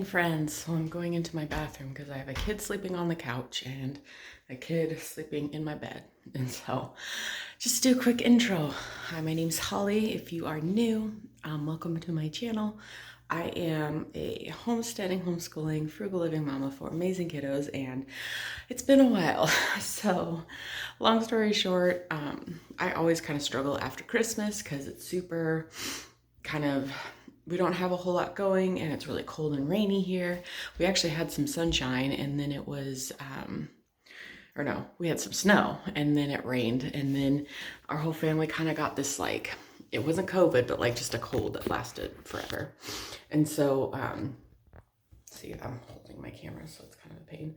friends. So I'm going into my bathroom because I have a kid sleeping on the couch and a kid sleeping in my bed. And so just do a quick intro. Hi, my name's Holly. If you are new, welcome to my channel. I am a homesteading, homeschooling, frugal living mama for amazing kiddos, and it's been a while. So long story short, I always kind of struggle after Christmas because it's super we don't have a whole lot going and it's really cold and rainy here. We actually had some sunshine and then it was, we had some snow and then it rained, and then our whole family kind of got this, like, it wasn't COVID, but like just a cold that lasted forever. And so, see, I'm holding my camera, so it's kind of a pain.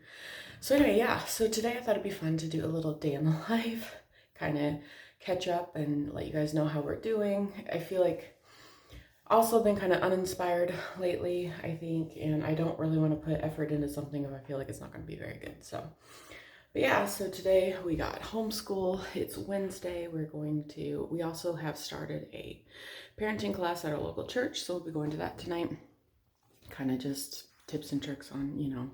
So anyway, yeah, so today I thought it'd be fun to do a little day in the life, kind of catch up and let you guys know how we're doing. I feel like also been kind of uninspired lately, I think, and I don't really want to put effort into something if I feel like it's not going to be very good. So, but yeah, so today we got homeschool. It's Wednesday. We also have started a parenting class at our local church, so we'll be going to that tonight. Kind of just tips and tricks on,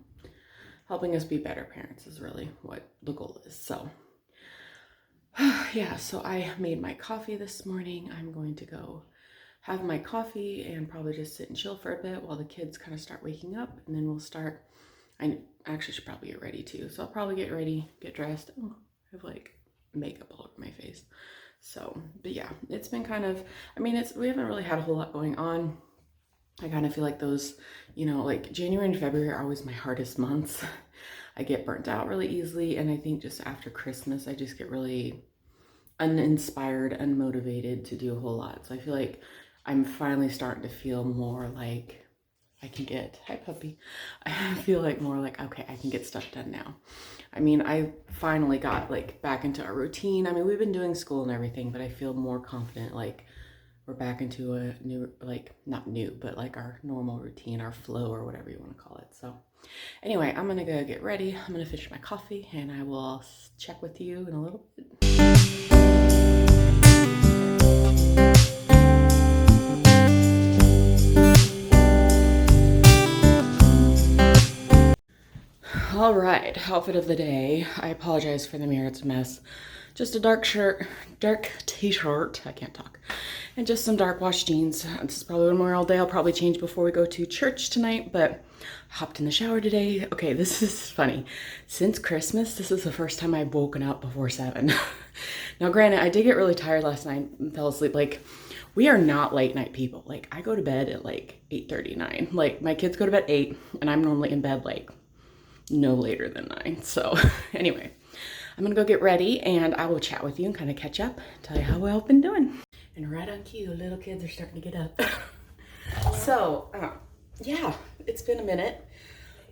helping us be better parents is really what the goal is. So, yeah, so I made my coffee this morning. I'm going to go have my coffee and probably just sit and chill for a bit while the kids kind of start waking up, and then we'll start. I actually should probably get ready too, so I'll probably get ready, get dressed. Oh, I have like makeup all over my face. So, but yeah, it's been we haven't really had a whole lot going on. I kind of feel like those, like January and February are always my hardest months. I get burnt out really easily, and I think just after Christmas, I just get really uninspired, unmotivated to do a whole lot. So I feel like I'm finally starting to feel more like hi puppy. I feel like more like, okay, I can get stuff done now. I mean, I finally got like back into a routine. I mean, we've been doing school and everything, but I feel more confident, like we're back into a new, like not new, but like our normal routine, our flow, or whatever you want to call it. So anyway, I'm gonna go get ready. I'm gonna finish my coffee and I will check with you in a little bit. All right, outfit of the day. I apologize for the mirror, it's a mess. Just a dark t-shirt, I can't talk, and just some dark wash jeans. This is probably one more all day. I'll probably change before we go to church tonight, but I hopped in the shower today. Okay, this is funny. Since Christmas, this is the first time I've woken up before 7. Now, granted, I did get really tired last night and fell asleep. Like, we are not late night people. Like, I go to bed at like 8:39. Like, my kids go to bed at 8, and I'm normally in bed like no later than 9. So anyway, I'm gonna go get ready and I will chat with you and kind of catch up, tell you how well I've been doing. And right on cue, little kids are starting to get up. So yeah, it's been a minute.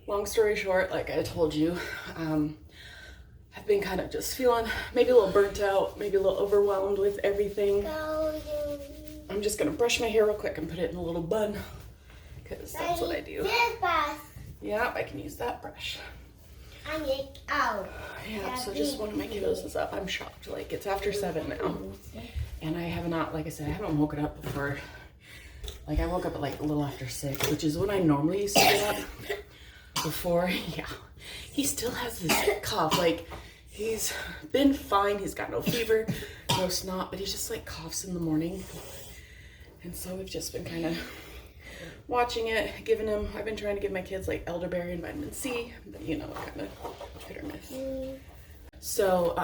Long story short, like I told you, I've been kind of just feeling maybe a little burnt out, maybe a little overwhelmed with everything. I'm just gonna brush my hair real quick and put it in a little bun, because that's what I do. Yeah, I can use that brush. Yeah, so just one of my kiddos is up. I'm shocked. Like, it's after 7 now. And I have not, like I said, I haven't woken up before. Like, I woke up at like a little after 6, which is when I normally used to get up before. Yeah. He still has this cough. Like, he's been fine. He's got no fever, no snot, but he just like coughs in the morning. And so we've just been kind of watching it, I've been trying to give my kids like elderberry and vitamin C, but kind of hit or miss. So,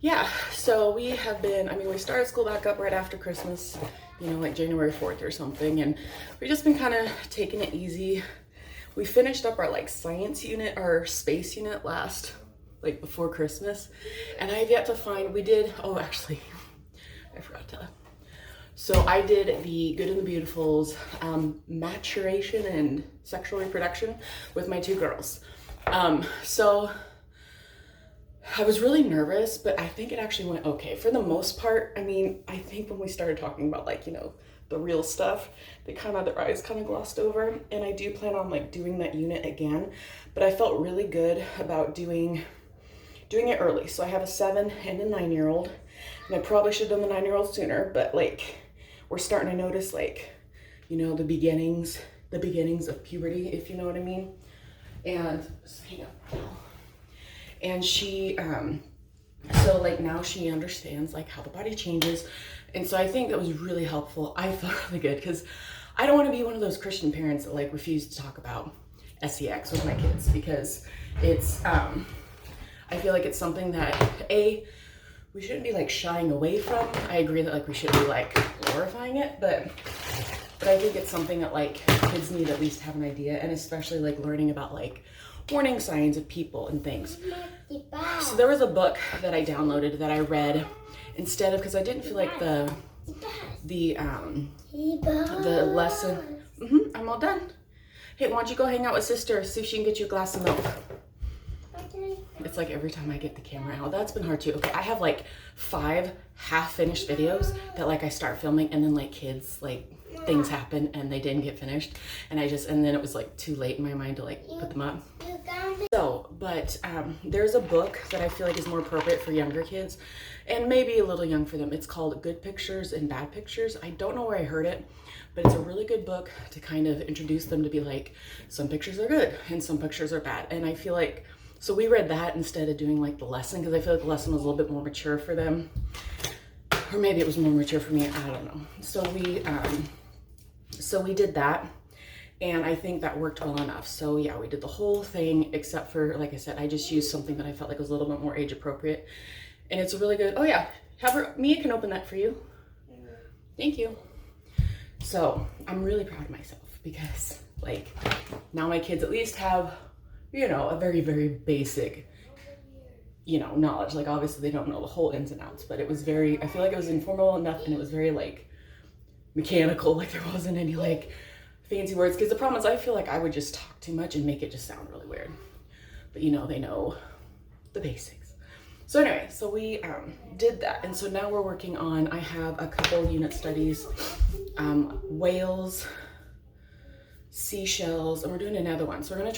yeah, so we have been, we started school back up right after Christmas, like January 4th or something, and we've just been kind of taking it easy. We finished up our like science unit, our space unit before Christmas, and I have yet to find, actually, I forgot to. So I did the Good and the Beautiful's maturation and sexual reproduction with my 2 girls. So I was really nervous, but I think it actually went okay. For the most part, I think when we started talking about the real stuff, their eyes kind of glossed over. And I do plan on doing that unit again, but I felt really good about doing it early. So I have a 7 and a 9-year-old, and I probably should have done the 9-year-old sooner, but we're starting to notice the beginnings, the beginnings of puberty, if you know what I mean. And hang on. And she so like now she understands like how the body changes. And so I think that was really helpful. I felt really good because I don't want to be one of those Christian parents that like refuse to talk about sex with my kids, because it's I feel like it's something that we shouldn't be like shying away from. I agree that like we shouldn't be like glorifying it, but I think it's something that like kids need at least have an idea, and especially like learning about like warning signs of people and things. So there was a book that I downloaded that I read instead of, because I didn't feel like the lesson. I'm all done. Hey, why don't you go hang out with sister, see if she can get you a glass of milk. It's like every time I get the camera out, that's been hard too. Okay, I have like 5 half-finished videos that like I start filming, and then like kids, like things happen and they didn't get finished, and then it was like too late in my mind to like put them up. So, but there's a book that I feel like is more appropriate for younger kids, and maybe a little young for them. It's called Good Pictures and Bad Pictures. I don't know where I heard it, but it's a really good book to kind of introduce them to be like, some pictures are good and some pictures are bad. And I feel like, so we read that instead of doing like the lesson, because I feel like the lesson was a little bit more mature for them, or maybe it was more mature for me, I don't know. So we did that, and I think that worked well enough. So yeah, we did the whole thing, except for, like I said, I just used something that I felt like was a little bit more age appropriate, and it's a really good, oh yeah, Mia can open that for you. Thank you. So I'm really proud of myself, because like now my kids at least have, you know, a very, very basic, you know, knowledge. Like obviously they don't know the whole ins and outs, but it was very, I feel like it was informal enough, and it was very like mechanical, like there wasn't any like fancy words, because the problem is I feel like I would just talk too much and make it just sound really weird. But you know, they know the basics. So anyway, so we did that, and so now we're working on, I have a couple unit studies, whales, seashells, and we're doing another one. So I'm gonna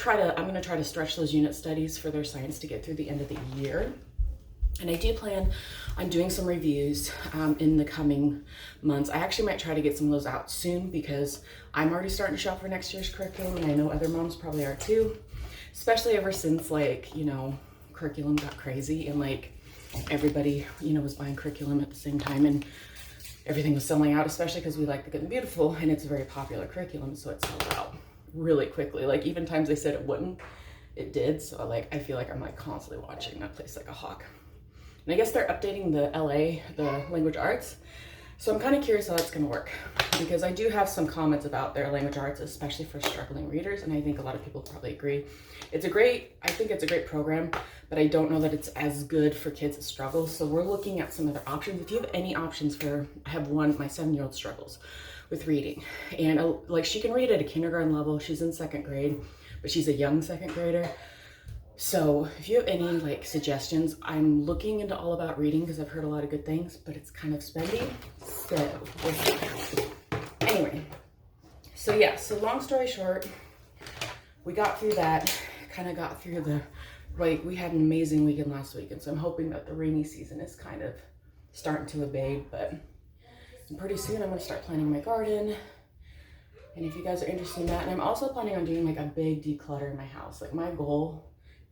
try to stretch those unit studies for their science to get through the end of the year. And I do plan on doing some reviews in the coming months. I actually might try to get some of those out soon, because I'm already starting to shop for next year's curriculum, and I know other moms probably are too, especially ever since like, you know, curriculum got crazy and like everybody, you know, was buying curriculum at the same time, and everything was selling out, especially because we like the Good and Beautiful, and it's a very popular curriculum, so it sold out really quickly. Like even times they said it wouldn't, it did. So like I feel like I'm like constantly watching that place like a hawk. And I guess they're updating the language arts. So I'm kind of curious how that's going to work, because I do have some comments about their language arts, especially for struggling readers. And I think a lot of people probably agree. I think it's a great program, but I don't know that it's as good for kids that struggle. So we're looking at some other options. If you have any options I have one, my 7-year-old struggles with reading, and like she can read at a kindergarten level. She's in 2nd grade, but she's a young 2nd grader. So if you have any like suggestions, I'm looking into All About Reading, because I've heard a lot of good things, but it's kind of spendy. So we'll see. Anyway, so yeah, so long story short, we got through that, kind of got through we had an amazing weekend last week, and so I'm hoping that the rainy season is kind of starting to abate, but pretty soon I'm going to start planting my garden. And if you guys are interested in that, and I'm also planning on doing like a big declutter in my house. Like my goal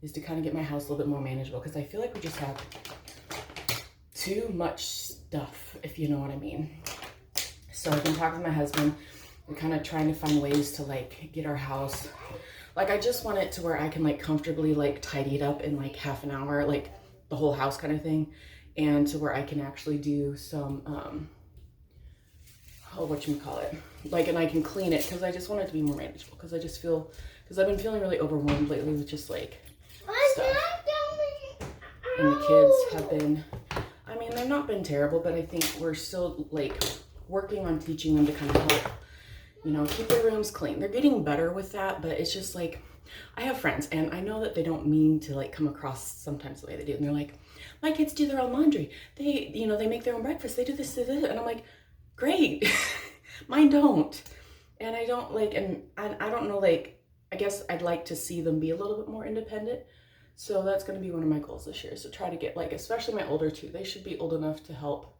is to kind of get my house a little bit more manageable, because I feel like we just have too much stuff, if you know what I mean. So I've been talking to my husband. We're kind of trying to find ways to like get our house, like I just want it to where I can like comfortably like tidy it up in like half an hour, like the whole house kind of thing, and to where I can actually do some like, and I can clean it, because I just want it to be more manageable, because I just feel, because I've been feeling really overwhelmed lately with just like stuff. And the kids have been, I mean, they've not been terrible, but I think we're still like working on teaching them to kind of help, you know, keep their rooms clean. They're getting better with that, but it's just like, I have friends, and I know that they don't mean to like come across sometimes the way they do, and they're like, my kids do their own laundry, they, you know, they make their own breakfast, they do this, and I'm like, great. Mine don't. And I don't like, and I don't know, like, I guess I'd like to see them be a little bit more independent. So that's going to be one of my goals this year, is to try to get like, especially my older two, they should be old enough to help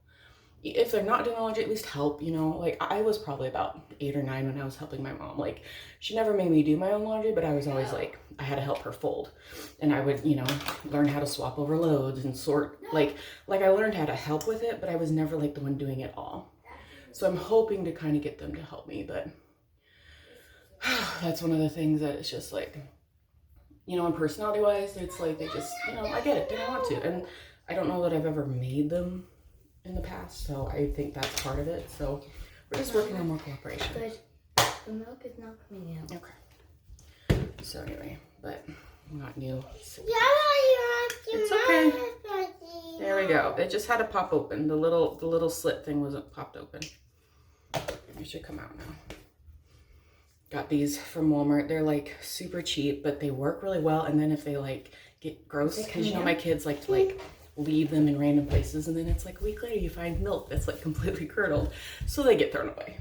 if they're not doing the laundry, at least help, you know. Like, I was probably about 8 or 9 when I was helping my mom. Like, she never made me do my own laundry, but I was always like, I had to help her fold. And I would, you know, learn how to swap over loads and sort, like I learned how to help with it, but I was never like the one doing it all. So I'm hoping to kind of get them to help me, but that's one of the things that it's just like, you know, and personality wise, it's like they just, you know, I get it, they don't want to. And I don't know that I've ever made them in the past, so I think that's part of it. So we're just working on more cooperation. But the milk is not coming out. Okay. So anyway, but not new. It's okay. There we go. It just had to pop open. The little slit thing wasn't popped open. It should come out now. Got these from Walmart. They're like super cheap, but they work really well. And then if they like get gross, because you know my kids like to like leave them in random places, and then it's like a week later you find milk that's like completely curdled, so they get thrown away.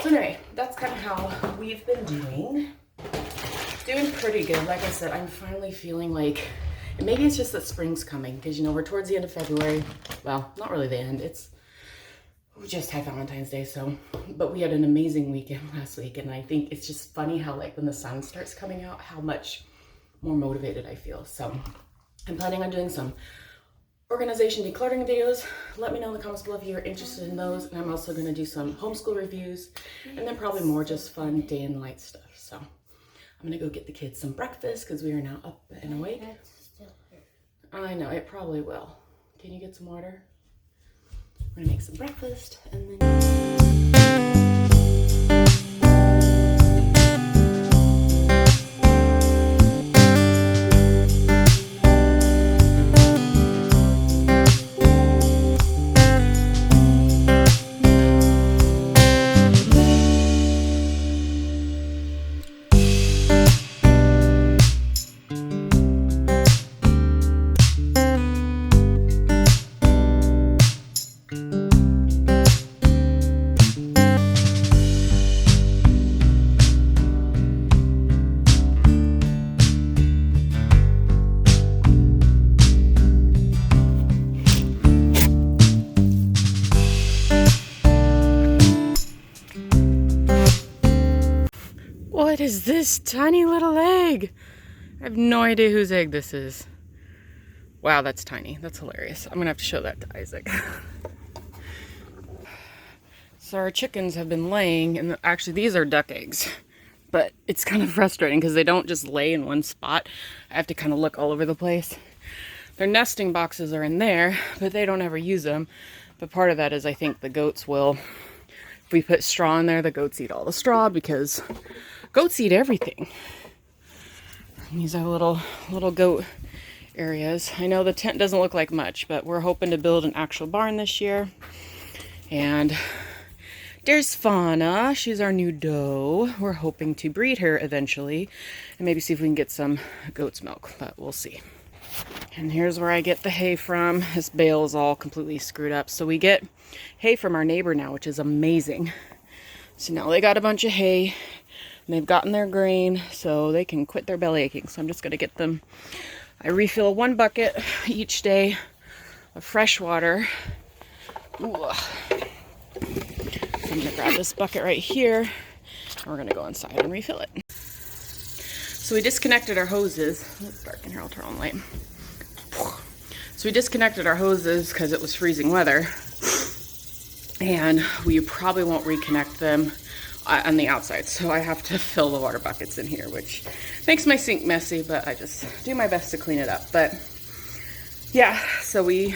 So anyway, that's kind of how we've been doing pretty good. Like I said, I'm finally feeling like, and maybe it's just that spring's coming, because you know we're towards the end of February. Well, not really the end, we just had Valentine's Day, so, but we had an amazing weekend last week, and I think it's just funny how like when the sun starts coming out, how much more motivated I feel. So I'm planning on doing some organization decluttering videos. Let me know in the comments below if you're interested in those. And I'm also going to do some homeschool reviews, and then probably more just fun day in the light stuff. So I'm going to go get the kids some breakfast because we are now up and awake. I know, it probably will. Can you get some water? We're going to make some breakfast and then... What is this tiny little egg? I have no idea whose egg this is. Wow, that's tiny. That's hilarious. I'm gonna have to show that to Isaac. So our chickens have been laying, and actually these are duck eggs, but it's kind of frustrating because they don't just lay in one spot. I have to kind of look all over the place. Their nesting boxes are in there, but they don't ever use them. But part of that is I think the goats will, if we put straw in there, the goats eat all the straw because goats eat everything. And these are little goat areas. I know the tent doesn't look like much, but we're hoping to build an actual barn this year. And there's Fauna. She's our new doe. We're hoping to breed her eventually and maybe see if we can get some goat's milk, but we'll see. And here's where I get the hay from. This bale is all completely screwed up. So we get hay from our neighbor now, which is amazing. So now they got a bunch of hay. And they've gotten their grain, so they can quit their belly aching. So I'm just going to get them. I refill 1 bucket each day of fresh water. Ooh. So I'm going to grab this bucket right here, and we're going to go inside and refill it. So we disconnected our hoses. It's dark in here, I'll turn on the light. So we disconnected our hoses because it was freezing weather. And we probably won't reconnect them on the outside, so I have to fill the water buckets in here, which makes my sink messy, but I just do my best to clean it up. But yeah, so we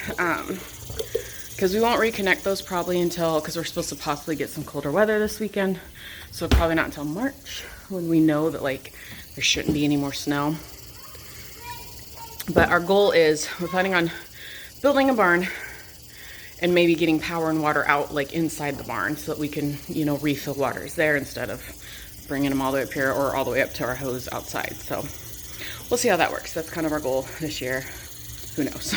because we won't reconnect those probably until, because we're supposed to possibly get some colder weather this weekend, so probably not until March when we know that like there shouldn't be any more snow. But our goal is we're planning on building a barn and maybe getting power and water out like inside the barn so that we can, you know, refill waters there instead of bringing them all the way up here or all the way up to our hose outside. So we'll see how that works. That's kind of our goal this year. Who knows?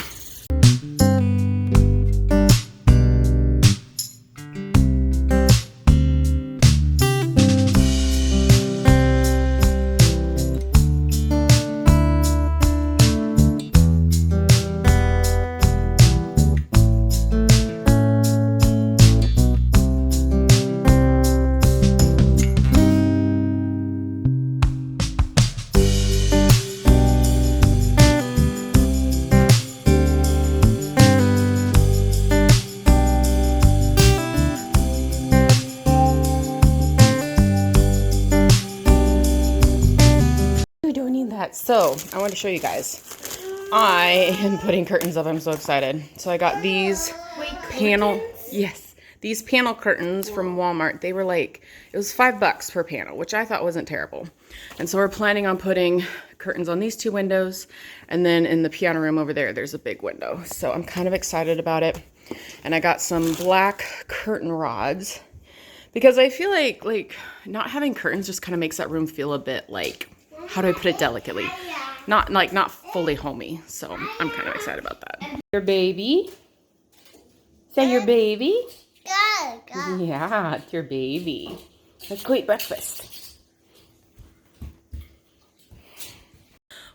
So I want to show you guys. I am putting curtains up. I'm so excited. So I got these panel. Yes, these panel curtains from Walmart. They were like, it was $5 per panel, which I thought wasn't terrible. And so we're planning on putting curtains on these two windows, and then in the piano room over there, there's a big window. So I'm kind of excited about it. And I got some black curtain rods because I feel like not having curtains just kind of makes that room feel a bit like, how do I put it delicately? Not fully homey. So I'm kind of excited about that. Your baby. Say your baby. Yeah, it's your baby. Let's go eat breakfast.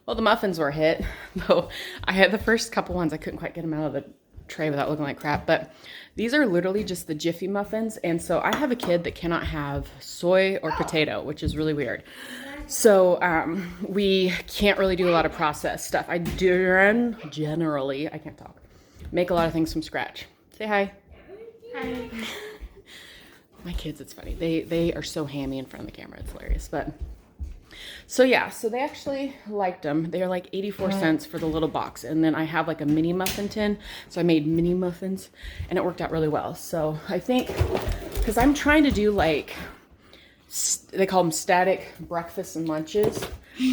Well, the muffins were a hit, though I had the first couple ones. I couldn't quite get them out of the tray without looking like crap, but these are literally just the Jiffy muffins. And so I have a kid that cannot have soy or potato, which is really weird. So we can't really do a lot of processed stuff. I generally, I can't talk, make a lot of things from scratch. Say hi. Hi. My kids, it's funny. They are so hammy in front of the camera. It's hilarious. But so yeah, so they actually liked them. They're like 84 cents for the little box. And then I have like a mini muffin tin. So I made mini muffins and it worked out really well. So I think, because I'm trying to do like, they call them static breakfasts and lunches.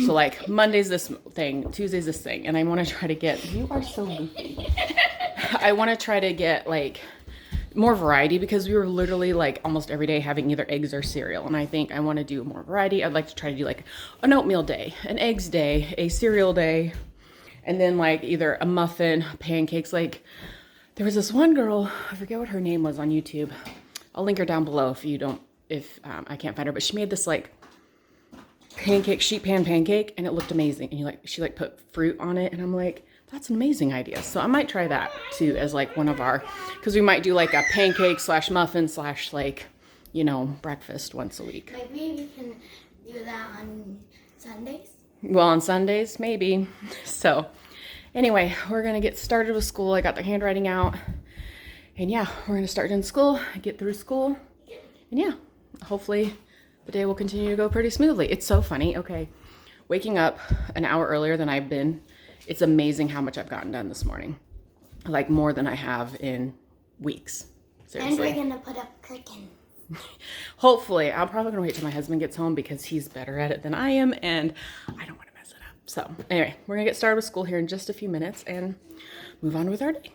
So like Monday's this thing, Tuesday's this thing. And I want to try to get, you are so goofy. I want to try to get like more variety because we were literally like almost every day having either eggs or cereal. And I think I want to do more variety. I'd like to try to do like an oatmeal day, an eggs day, a cereal day, and then like either a muffin, pancakes. Like there was this one girl, I forget what her name was on YouTube. I'll link her down below if I can't find her, but she made this like pancake, sheet pan pancake, and it looked amazing. And she like put fruit on it, and I'm like, that's an amazing idea. So I might try that too as like one of our, because we might do like a pancake / muffin / like, you know, breakfast once a week. Maybe we can do that on Sundays. Well, on Sundays, maybe. So anyway, we're going to get started with school. I got the handwriting out. And yeah, we're going to start in school, get through school. And yeah, hopefully the day will continue to go pretty smoothly. It's so funny. Okay, waking up an hour earlier than I've been. It's amazing how much I've gotten done this morning. Like more than I have in weeks. Seriously. And we're gonna put up curtains. Hopefully. I'm probably gonna wait till my husband gets home because he's better at it than I am and I don't want to mess it up. So anyway, we're gonna get started with school here in just a few minutes and move on with our day.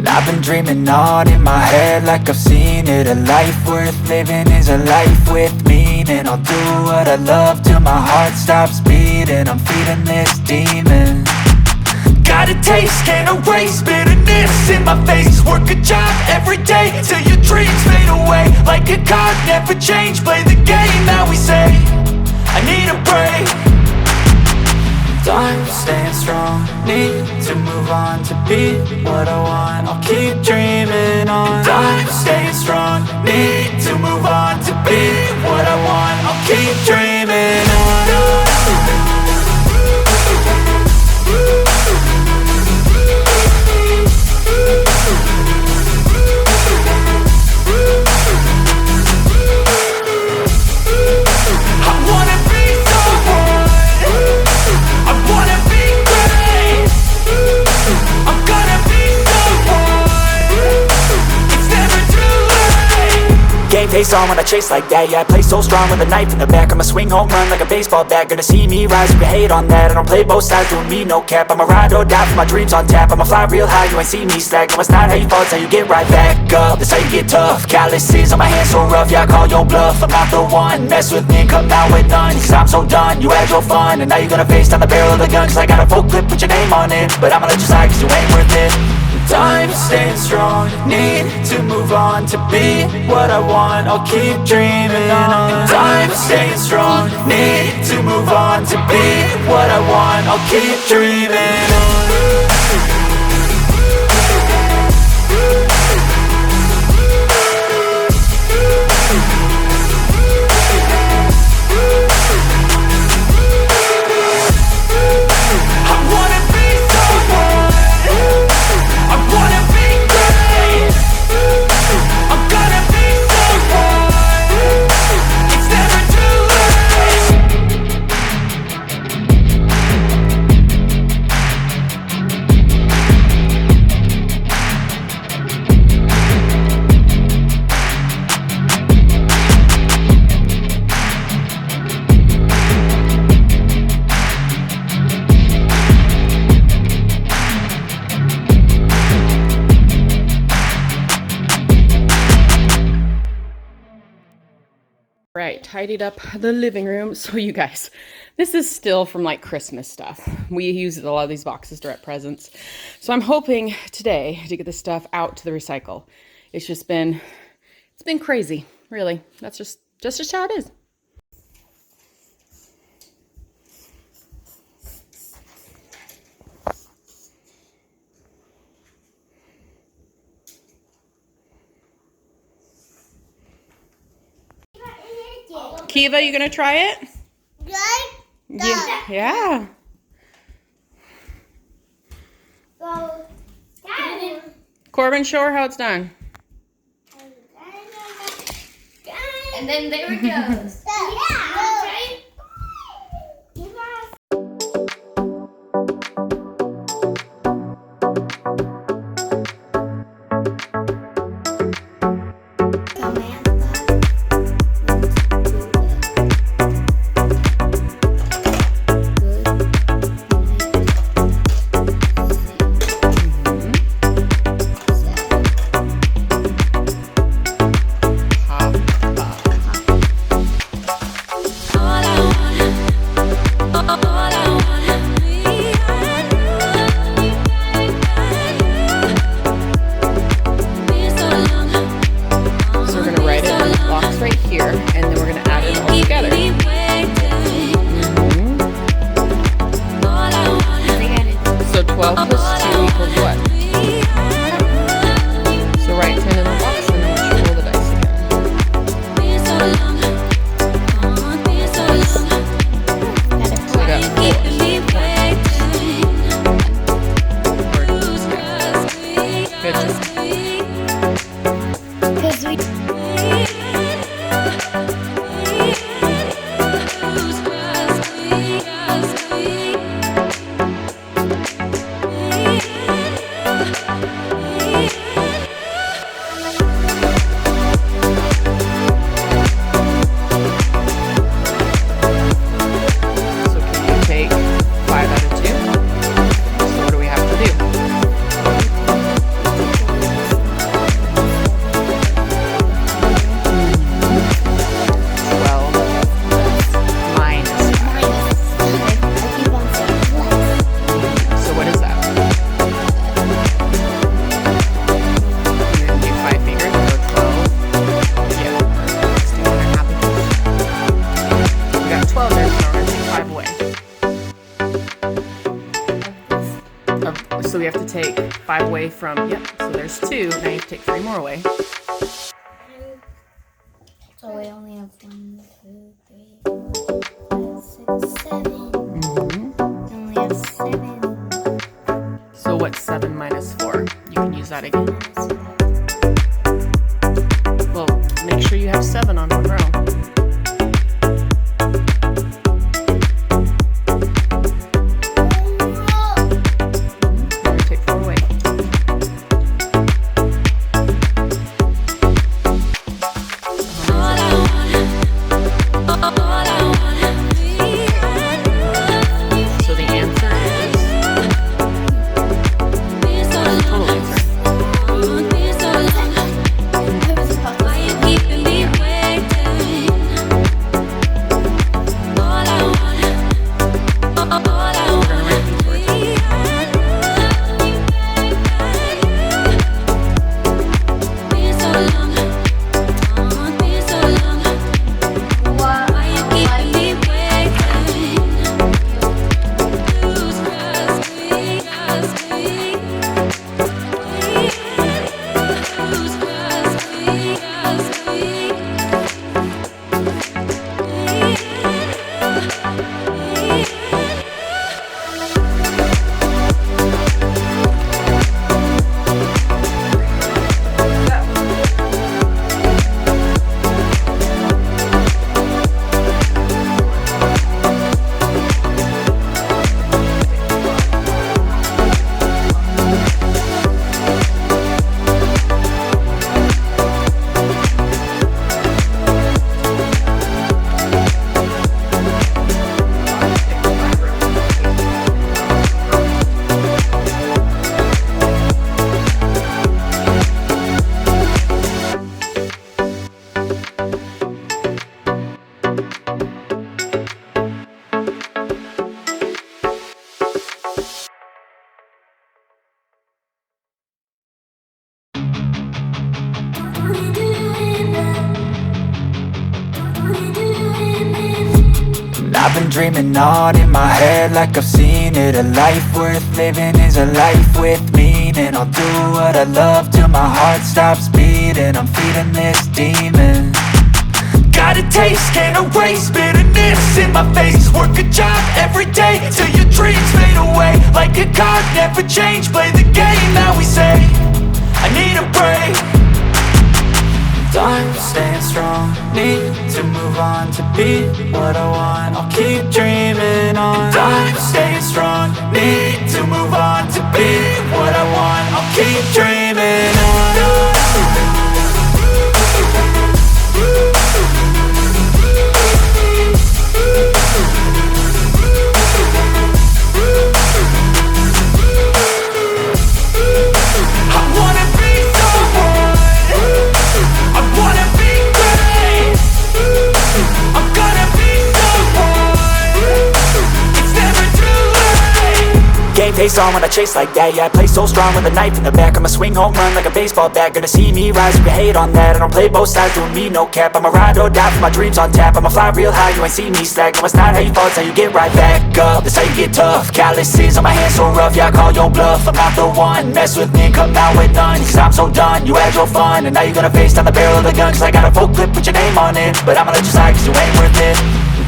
I've been dreaming on in my head like I've seen it. A life worth living is a life with meaning. I'll do what I love till my heart stops beating. I'm feeding this demon. Got a taste, can't erase bitterness in my face. Work a job every day till your dreams fade away. Like a card, never change, play the game that we say. I need a break. I'm staying strong, need to move on to be what I want. I'll keep dreaming on. And I'm staying strong, need to move on to be what I want. I'll keep dreaming on. game face on when I chase like that. Yeah, I play so strong with a knife in the back. I'ma swing home run like a baseball bat. Gonna see me rise if you hate on that. I don't play both sides, doing me no cap. I'ma ride or die for my dreams on tap. I'ma fly real high, you ain't see me slack. No, it's not how you fall, it's how you get right back up. That's how you get tough. Calluses on my hands so rough, yeah, I call your bluff. I'm not the one, mess with me and come out with none. Cause I'm so done, you had your fun. And now you're gonna face down the barrel of the gun. Cause I got a full clip with your name on it. But I'ma let you slide cause you ain't worth it. I'm staying strong, need to move on to be what I want, I'll keep dreaming on. I'm staying strong, need to move on to be what I want, I'll keep dreaming on. Right, tidied up the living room. So you guys, this is still from like Christmas stuff. We use a lot of these boxes to wrap presents. So I'm hoping today to get this stuff out to the recycle. It's been crazy, really. That's just how it is. Kiva, you gonna try it? Yeah. Corbin, show her how it's done. And then there it goes. So we have to take 5 away from, yep, so there's 2. Now you have to take 3 more away. So we only have 1, 2, 3, 4, 5, 6, 7. Mm-hmm. We only have 7. So what's 7 minus 4? You can use that again. Well, make sure you have 7 on 1 row. I've been dreaming on in my head like I've seen it. A life worth living is a life with meaning. I'll do what I love till my heart stops beating. I'm feeding this demon. Got a taste, can't erase bitterness in my face. Work a job every day till your dreams fade away. Like a card, never change, play the game that we say. I need a break. I'm staying strong, need to move on to be what I want. I'll keep dreaming on. I'm staying strong, need to move on to be what I want. I'll keep dreaming on. Face on when I chase like that. Yeah, I play so strong with a knife in the back. I'ma swing home run like a baseball bat. Gonna see me rise, you can hate on that. I don't play both sides, doing me no cap. I'ma ride or die for my dreams on tap. I'ma fly real high, you ain't see me slack. No, it's not how you fall, it's how you get right back up. That's how you get tough. Calluses on my hands so rough, yeah, I call your bluff. I'm not the one, mess with me and come out with none. Cause I'm so done, you had your fun. And now you're gonna face down the barrel of the gun. Cause I got a full clip, put your name on it. But I'ma let you slide cause you ain't worth it.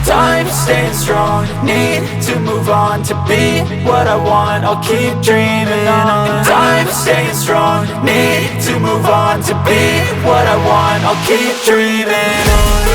I'm staying strong, need to move on to be what I want. I'll keep dreaming on. I'm staying strong, need to move on to be what I want. I'll keep dreaming on.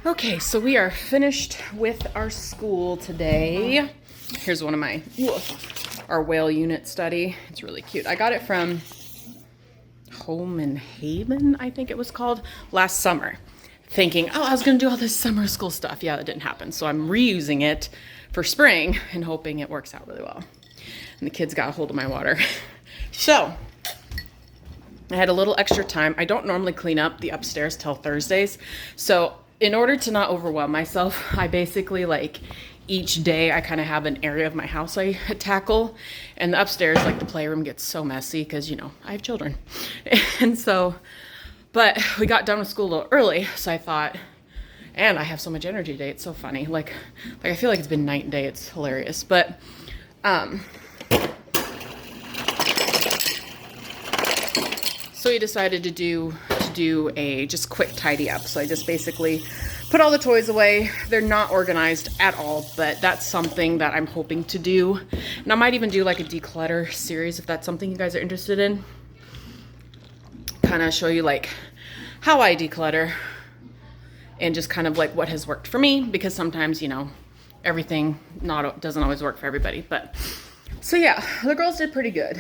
Okay, so we are finished with our school today. Here's one of my, our whale unit study. It's really cute. I got it from Home and Haven, I think it was called, last summer. Thinking, oh, I was gonna do all this summer school stuff. Yeah, that didn't happen. So I'm reusing it for spring and hoping it works out really well. And the kids got a hold of my water. So I had a little extra time. I don't normally clean up the upstairs till Thursdays. So in order to not overwhelm myself, I basically like each day I kind of have an area of my house I tackle, and the upstairs, like the playroom, gets so messy because, you know, I have children. And so, but we got done with school a little early, so I thought, and I have so much energy today, it's so funny. Like I feel like it's been night and day, it's hilarious. But so we decided to do a just quick tidy up. So I just basically put all the toys away. They're not organized at all, but that's something that I'm hoping to do. And I might even do like a declutter series if that's something you guys are interested in. Kind of show you like how I declutter and just kind of like what has worked for me, because sometimes, you know, everything doesn't always work for everybody. But so yeah, the girls did pretty good.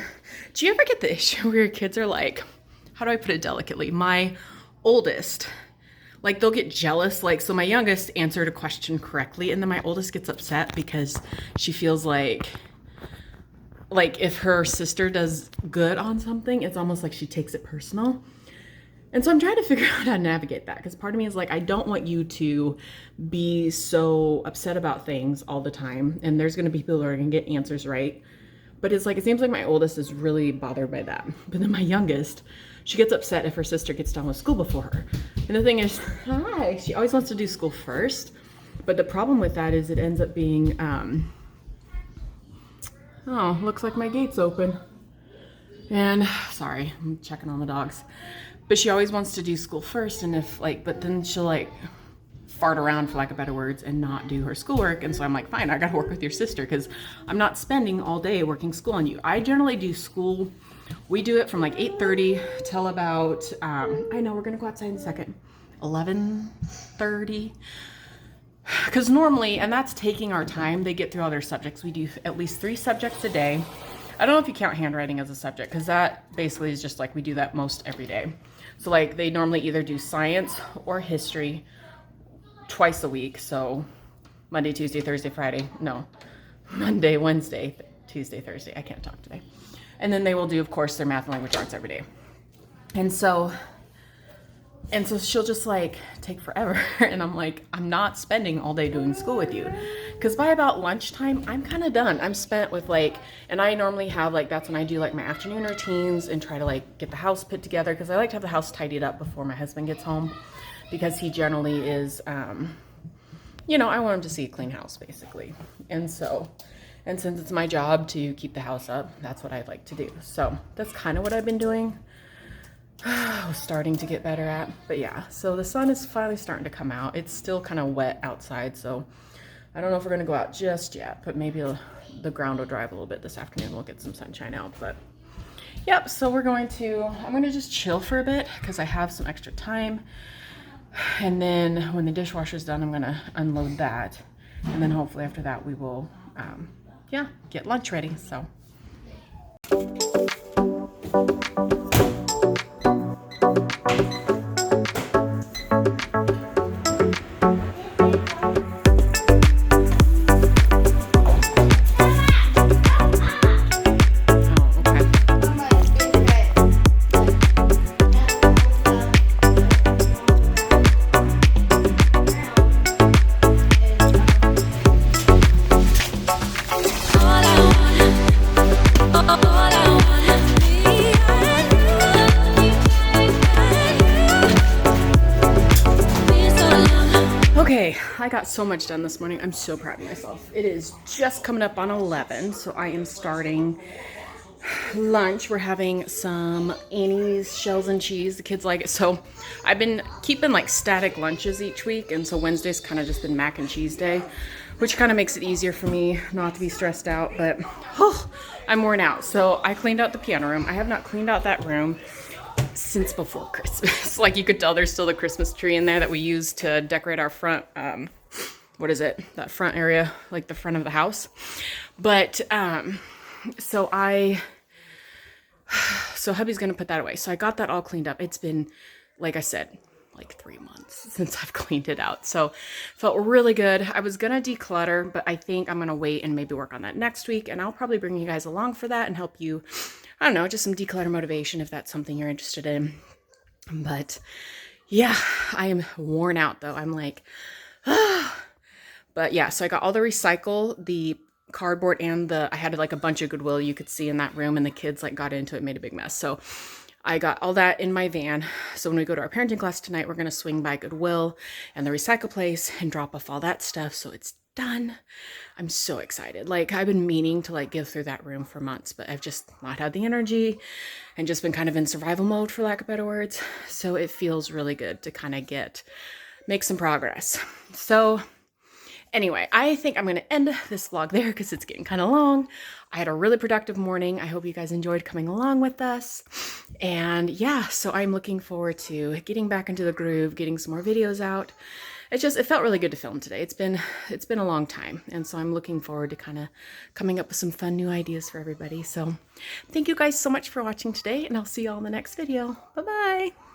Do you ever get the issue where your kids are like, how do I put it delicately? My oldest, like they'll get jealous. Like, so my youngest answered a question correctly, and then my oldest gets upset because she feels like if her sister does good on something, it's almost like she takes it personal. And so I'm trying to figure out how to navigate that, because part of me is like, I don't want you to be so upset about things all the time. And there's going to be people who are going to get answers right. But it's like, it seems like my oldest is really bothered by that. But then my youngest, she gets upset if her sister gets done with school before her. And the thing is, she always wants to do school first. But the problem with that is it ends up being, oh, looks like my gate's open. And sorry, I'm checking on the dogs. But she always wants to do school first. And if but then she'll fart around, for lack of better words, and not do her schoolwork. And so I'm like, fine, I gotta work with your sister, because I'm not spending all day working school on you. I generally do school, we do it from 8:30 till about, I know we're gonna go outside in a second, 11:30. because normally, and that's taking our time, they get through all their subjects. We do at least 3 subjects a day. I don't know if you count handwriting as a subject, because that basically is just like we do that most every day. So like they normally either do science or history twice a week. So Monday, Tuesday, Thursday, Friday. No, Monday, Wednesday, Tuesday, Thursday. I can't talk today. And then they will do, of course, their math and language arts every day. And so she'll just like take forever. And I'm like, I'm not spending all day doing school with you. Because by about lunchtime, I'm kind of done. I'm spent with like, and I normally have like, that's when I do like my afternoon routines and try to like get the house put together. Because I like to have the house tidied up before my husband gets home. Because he generally is, you know, I want him to see a clean house basically. And so, and since it's my job to keep the house up, that's what I'd like to do. So that's kind of what I've been doing. I was starting to get better at, but yeah, so the sun is finally starting to come out. It's still kind of wet outside, so I don't know if we're gonna go out just yet, but maybe the ground will dry a little bit this afternoon. We'll get some sunshine out, but yep, so I'm gonna just chill for a bit because I have some extra time. And then when the dishwasher's done, I'm gonna unload that. And then hopefully after that we will, yeah, get lunch ready, so. Okay, I got so much done this morning. I'm so proud of myself. It is just coming up on 11, so I am starting lunch. We're having some Annie's shells and cheese. The kids like it. So I've been keeping like static lunches each week, and so Wednesday's kind of just been mac and cheese day, which kind of makes it easier for me not to be stressed out, but I'm worn out. So I cleaned out the piano room. I have not cleaned out that room since before Christmas. Like you could tell there's still the Christmas tree in there that we use to decorate our front, what is it? That front area, like the front of the house. But, so hubby's gonna put that away. So I got that all cleaned up. It's been, like I said, like 3 months since I've cleaned it out. So felt really good. I was gonna declutter, but I think I'm gonna wait and maybe work on that next week. And I'll probably bring you guys along for that and help you, I don't know, just some declutter motivation if that's something you're interested in. But yeah, I am worn out though. I'm like, But yeah, so I got all the cardboard and I had like a bunch of Goodwill you could see in that room, and the kids like got into it, made a big mess. So I got all that in my van. So when we go to our parenting class tonight, we're going to swing by Goodwill and the recycle place and drop off all that stuff. So it's done. I'm so excited. Like I've been meaning to like give through that room for months, but I've just not had the energy and just been kind of in survival mode, for lack of better words. So it feels really good to kind of make some progress. So anyway, I think I'm going to end this vlog there because it's getting kind of long. I had a really productive morning. I hope you guys enjoyed coming along with us. And yeah, so I'm looking forward to getting back into the groove, getting some more videos out. It felt really good to film today. It's been a long time. And so I'm looking forward to kind of coming up with some fun new ideas for everybody. So thank you guys so much for watching today, and I'll see you all in the next video. Bye-bye.